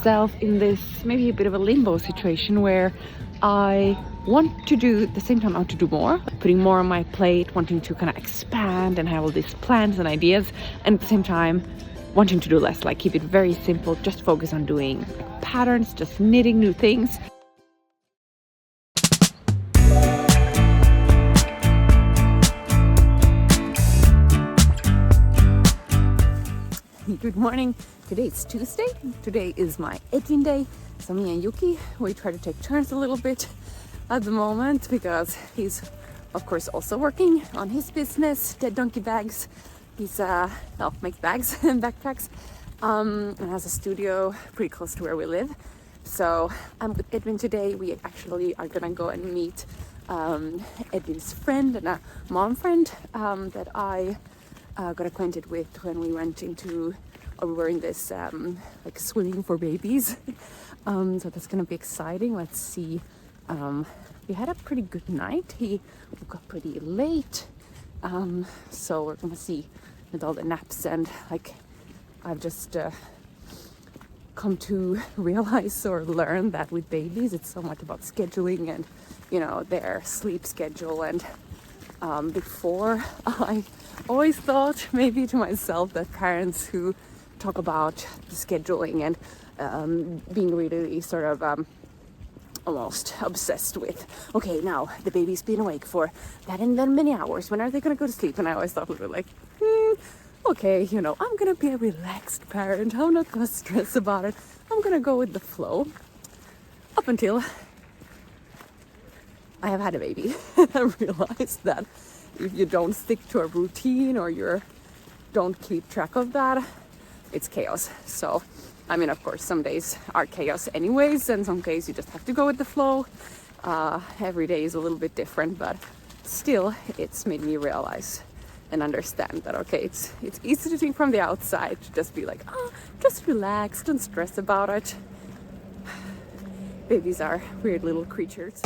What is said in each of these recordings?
myself in this maybe a bit of a limbo situation where I want to do, at the same time I want to do more, putting more on my plate, wanting to kind of expand and have all these plans and ideas, and at the same time wanting to do less, like keep it very simple, just focus on doing like patterns, just knitting new things. Good morning. Today is Tuesday. Today is my Edwin day. So me and Yuki, we try to take turns a little bit at the moment because he's of course also working on his business, Dead Donkey Bags. He's makes bags and backpacks and has a studio pretty close to where we live. So I'm with Edwin today. We actually are gonna go and meet Edwin's friend and a mom friend that I got acquainted with when we went into, or we were in this like swimming for babies. So that's gonna be exciting. Let's see. We had a pretty good night. He woke up pretty late. So we're gonna see with all the naps, and like I've just come to realize or learn that with babies it's so much about scheduling and their sleep schedule. And before I always thought maybe to myself that parents who talk about the scheduling and being really sort of almost obsessed with, okay, now the baby's been awake for that and then many hours, when are they gonna go to sleep? And I always thought we were like, okay, I'm gonna be a relaxed parent, I'm not gonna stress about it, I'm gonna go with the flow. Up until I have had a baby. I realized that if you don't stick to a routine or you don't keep track of that, it's chaos. So I mean, of course, some days are chaos anyways, and some days you just have to go with the flow. Every day is a little bit different, but still, it's made me realize and understand that, okay, it's easy to think from the outside to just be like, just relax, don't stress about it. Babies are weird little creatures.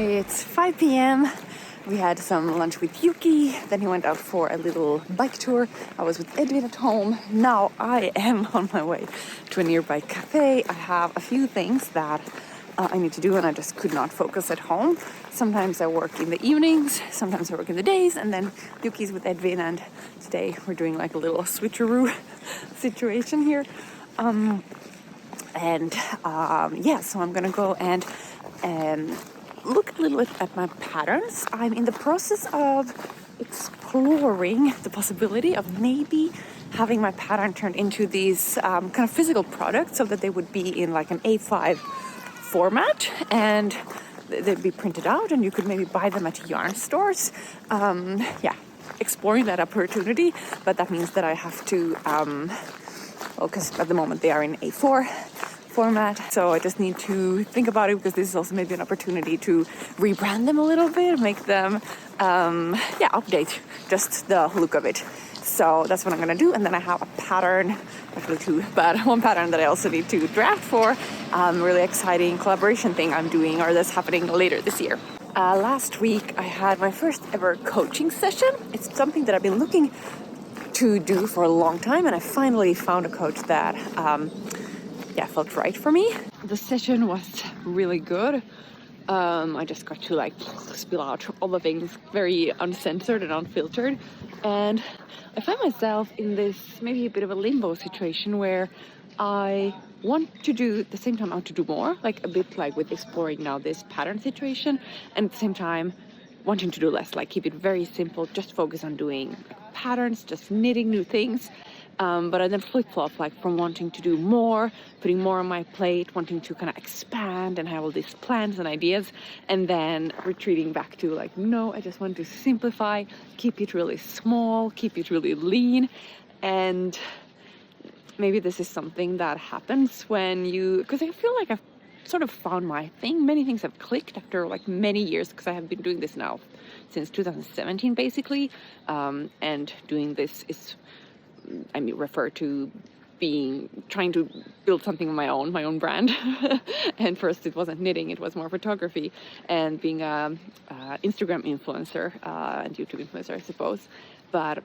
It's 5 p.m. We had some lunch with Yuki, then he went out for a little bike tour. I was with Edwin at home. Now I am on my way to a nearby cafe. I have a few things that I need to do, and I just could not focus at home. Sometimes I work in the evenings, sometimes I work in the days, and then Yuki's with Edwin, and today we're doing like a little switcheroo situation here. So I'm gonna go and look a little bit at my patterns. I'm in the process of exploring the possibility of maybe having my pattern turned into these kind of physical products, so that they would be in like an A5 format and they'd be printed out and you could maybe buy them at yarn stores. Exploring that opportunity, but that means that I have to because at the moment they are in A4 format, so I just need to think about it, because this is also maybe an opportunity to rebrand them a little bit, make them update just the look of it. So that's what I'm gonna do. And then I have a pattern, actually two, but one pattern that I also need to draft for really exciting collaboration thing I'm doing, or that's happening later this year. Last week I had my first ever coaching session. It's something that I've been looking to do for a long time, and I finally found a coach that felt right for me. The session was really good. I just got to like spill out all the things very uncensored and unfiltered, and I find myself in this maybe a bit of a limbo situation where I want to do at the same time, I want to do more, like a bit like with exploring now this pattern situation, and at the same time wanting to do less, like keep it very simple, just focus on doing patterns, just knitting new things. But I then flip-flop, like from wanting to do more, putting more on my plate, wanting to kind of expand and have all these plans and ideas, and then retreating back to like, no, I just want to simplify, keep it really small, keep it really lean. And maybe this is something that happens when you, because I feel like I've sort of found my thing. Many things have clicked after like many years, because I have been doing this now since 2017 basically, and doing this is, I mean, refer to trying to build something of my own brand. And first it wasn't knitting, it was more photography, and being a Instagram influencer and YouTube influencer, I suppose. But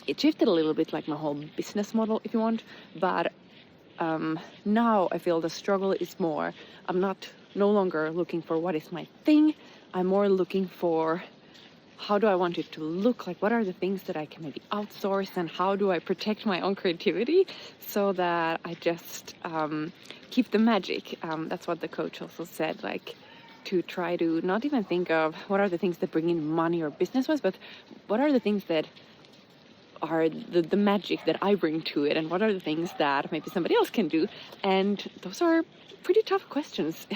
it shifted a little bit, like my whole business model, if you want. But now I feel the struggle is more, I'm no longer looking for what is my thing. I'm more looking for, how do I want it to look like? What are the things that I can maybe outsource, and how do I protect my own creativity so that I just keep the magic? That's what the coach also said, like to try to not even think of what are the things that bring in money or business-wise, but what are the things that are the magic that I bring to it, and what are the things that maybe somebody else can do? And those are pretty tough questions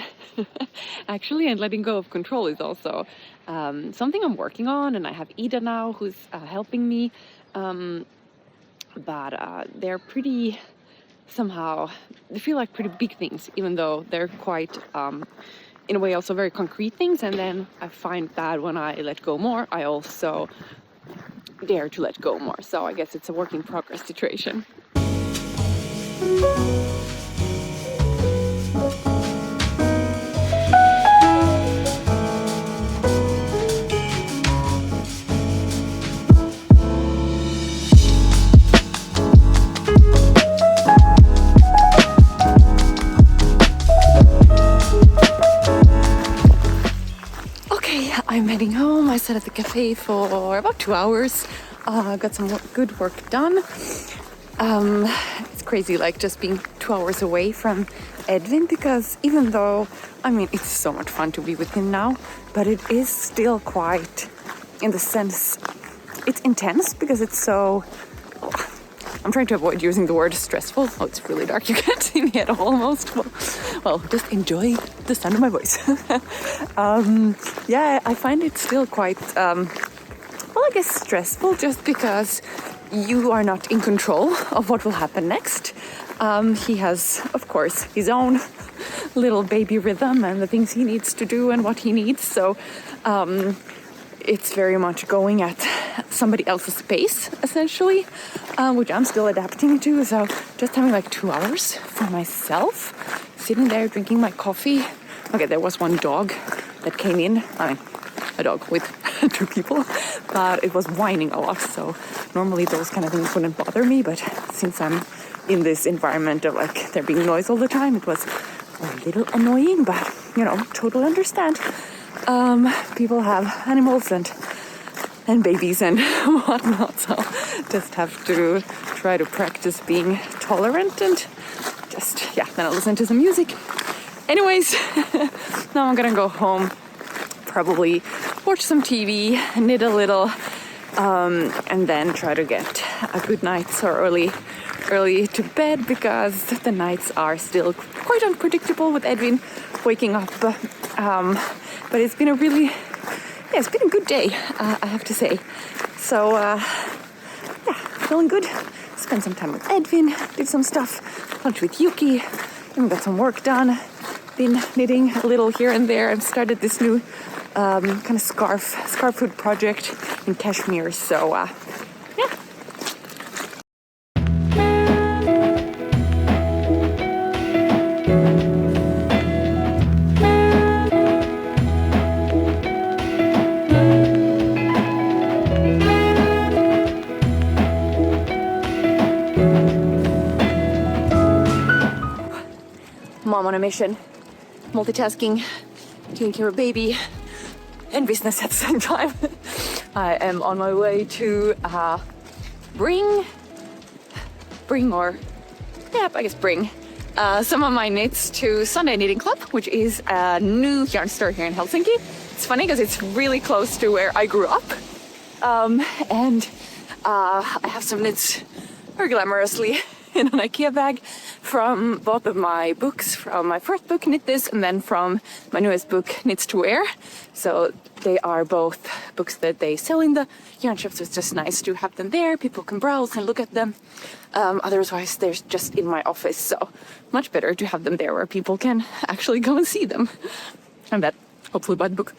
actually, and letting go of control is also something I'm working on, and I have Ida now who's helping me, but they're pretty, somehow they feel like pretty big things, even though they're quite in a way also very concrete things. And then I find that when I let go more, I also dare to let go more. So I guess it's a work in progress situation. I'm heading home. I sat at the cafe for about 2 hours. Got some good work done. It's crazy, like just being 2 hours away from Edwin, because even though, I mean, it's so much fun to be with him now, but it is still quite, in the sense, it's intense because it's so, I'm trying to avoid using the word stressful. Oh, it's really dark. You can't see me at all almost. Well, just enjoy the sound of my voice. Yeah, I find it still quite, well, I guess stressful, just because you are not in control of what will happen next. He has, of course, his own little baby rhythm and the things he needs to do and what he needs. So it's very much going at somebody else's pace, essentially, which I'm still adapting to. So just having like 2 hours for myself, sitting there drinking my coffee. Okay, there was one dog that came in. I mean, a dog with 2 people, but it was whining a lot. So normally those kind of things wouldn't bother me, but since I'm in this environment of like there being noise all the time, it was a little annoying, but you know, totally understand. People have animals and babies and whatnot, so just have to try to practice being tolerant and just, yeah, then I'll listen to some music. Anyways, now I'm gonna go home, probably watch some TV, knit a little, and then try to get a good night's or early to bed, because the nights are still quite unpredictable with Edwin waking up. But it's been a really, yeah, it's been a good day, I have to say. So, yeah, feeling good. Spent some time with Edwin, did some stuff, lunch with Yuki, and got some work done. Been knitting a little here and there. I've started this new kind of scarf hood project in cashmere. So, yeah. Mom on a mission, multitasking, taking care of baby and business at the same time. I am on my way to bring or yeah, I guess bring some of my knits to Sunday Knitting Club, which is a new yarn store here in Helsinki. It's funny because it's really close to where I grew up. And I have some knits very glamorously in an IKEA bag from both of my books, from my first book, Knit This, and then from my newest book, Knits to Wear. So they are both books that they sell in the yarn shop, so it's just nice to have them there. People can browse and look at them. Otherwise, they're just in my office, so much better to have them there where people can actually go and see them. And that, hopefully buy the book.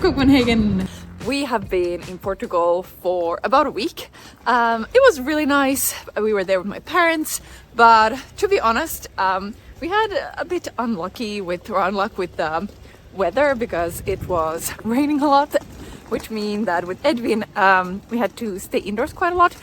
Copenhagen. We have been in Portugal for about a week. It was really nice. We were there with my parents, but to be honest, we had a bit unluck with the weather because it was raining a lot, which means that with Edwin, we had to stay indoors quite a lot.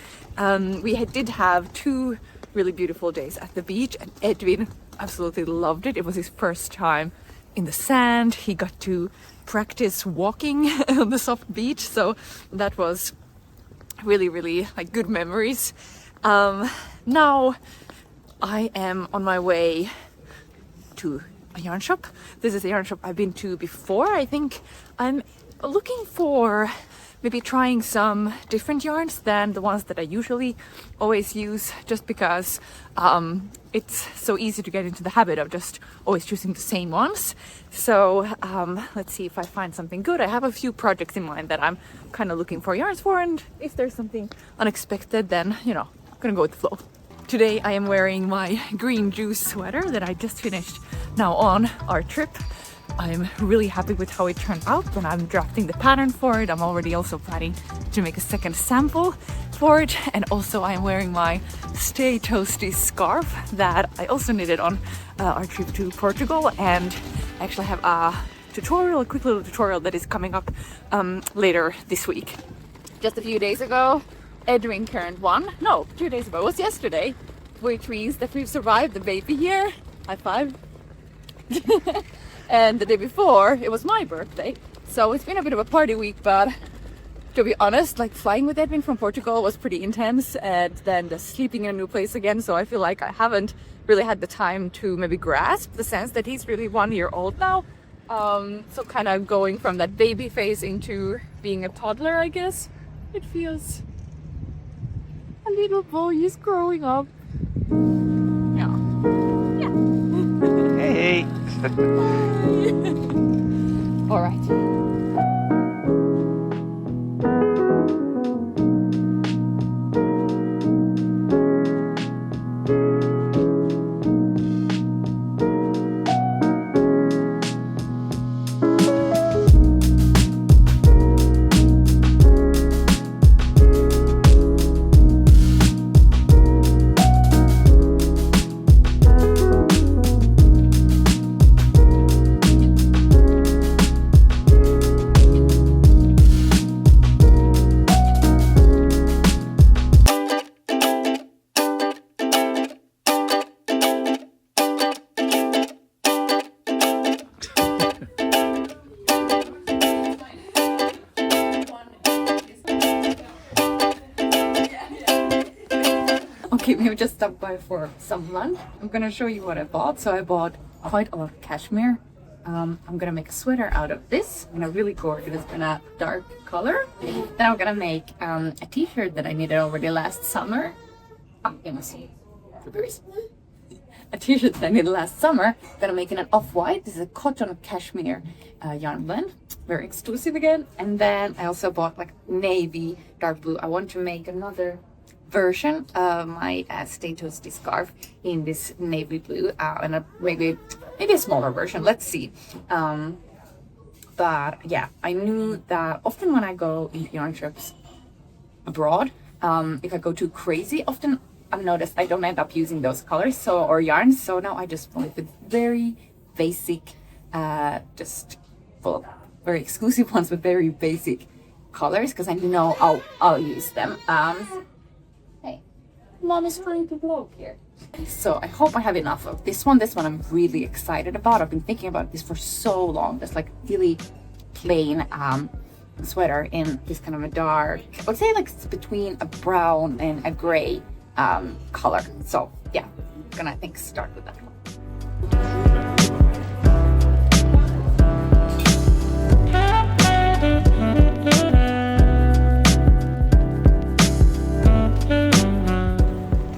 We did have 2 really beautiful days at the beach, and Edwin absolutely loved it. It was his first time in the sand. He got to practice walking on the soft beach, so that was really like good memories. Now I am on my way to a yarn shop. This is a yarn shop I've been to before. I think I'm looking for maybe trying some different yarns than the ones that I usually always use, just because it's so easy to get into the habit of just always choosing the same ones. So let's see if I find something good. I have a few projects in mind that I'm kind of looking for yarns for, and if there's something unexpected, then, you know, I'm gonna go with the flow. Today I am wearing my green juice sweater that I just finished now on our trip. I'm really happy with how it turned out. When I'm drafting the pattern for it, I'm already also planning to make a second sample for it. And also I'm wearing my Stay Toasty scarf that I also knitted on our trip to Portugal. And I actually have a quick little tutorial that is coming up later this week. Just a few days ago, Edwin turned 1. No, 2 days ago, it was yesterday, which means that we've survived the baby year. High five. And the day before, it was my birthday. So it's been a bit of a party week, but to be honest, like flying with Edwin from Portugal was pretty intense, and then just sleeping in a new place again. So I feel like I haven't really had the time to maybe grasp the sense that he's really 1 year old now. So kind of going from that baby phase into being a toddler, I guess. It feels a little boy is growing up. Yeah. Yeah. Hey. All right. Okay, we have just stopped by for some lunch. I'm gonna show you what I bought. So I bought quite a lot of cashmere. I'm gonna make a sweater out of this in a really gorgeous and a dark color. Then I'm gonna make a t-shirt that I knitted already last summer. You can see a t-shirt that I knitted last summer. Gonna make it an off-white. This is a cotton cashmere yarn blend, very exclusive again. And then I also bought like navy, dark blue. I want to make another version of my Stay Toasty scarf in this navy blue, and maybe a smaller version. Let's see. But yeah, I knew that often when I go into yarn shops, abroad. If I go too crazy, often I've noticed I don't end up using those colors or yarns. So now I just went with very basic, very exclusive ones with very basic colors, because I know I'll use them. Hey, mom is trying to vlog here. So I hope I have enough of this one. This one I'm really excited about. I've been thinking about this for so long. This like really plain sweater in this kind of a dark, I would say like it's between a brown and a gray color. So yeah, I'm gonna, I think, start with that one.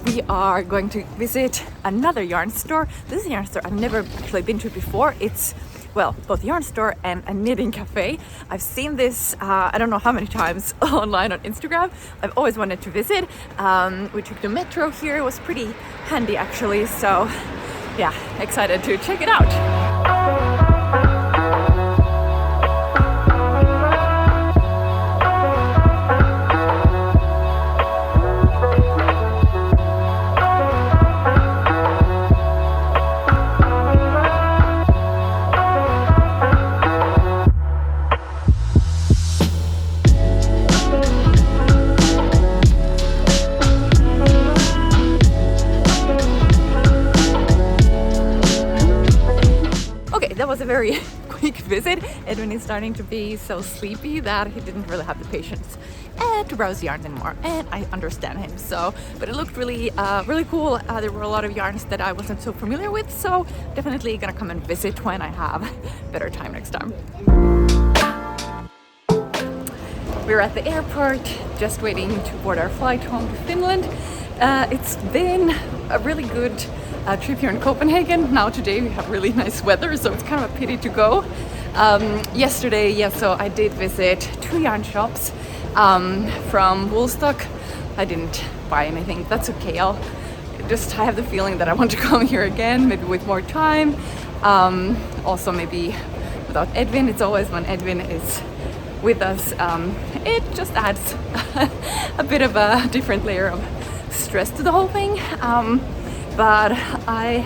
We are going to visit another yarn store. This is a yarn store I've never actually been to before. It's, well, both a yarn store and a knitting cafe. I've seen this, I don't know how many times online on Instagram. I've always wanted to visit. We took the metro here. It was pretty handy actually. So yeah, excited to check it out. That was a very quick visit. Edwin is starting to be so sleepy that he didn't really have the patience to browse yarns anymore, and I understand him. So, but it looked really, really cool. There were a lot of yarns that I wasn't so familiar with, so definitely gonna come and visit when I have better time next time. We're at the airport, just waiting to board our flight home to Finland. It's been a really good trip here in Copenhagen. Now today we have really nice weather, so it's kind of a pity to go. Yesterday, yeah, so I did visit 2 yarn shops from Woolstock. I didn't buy anything, that's okay. I have the feeling that I want to come here again, maybe with more time. Also maybe without Edwin. It's always when Edwin is with us, it just adds a bit of a different layer of stress to the whole thing. But I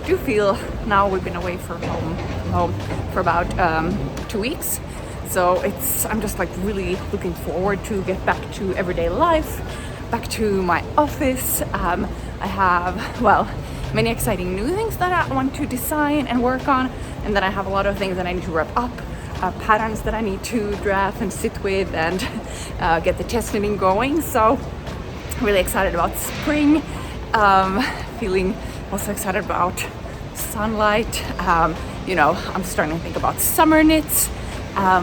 do feel now we've been away from home for about 2 weeks. So I'm just like really looking forward to get back to everyday life, back to my office. I have, well, many exciting new things that I want to design and work on. And then I have a lot of things that I need to wrap up, patterns that I need to draft and sit with and get the test knitting going. So really excited about spring. Feeling also excited about sunlight. You know, I'm starting to think about summer knits.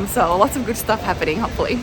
So lots of good stuff happening, hopefully.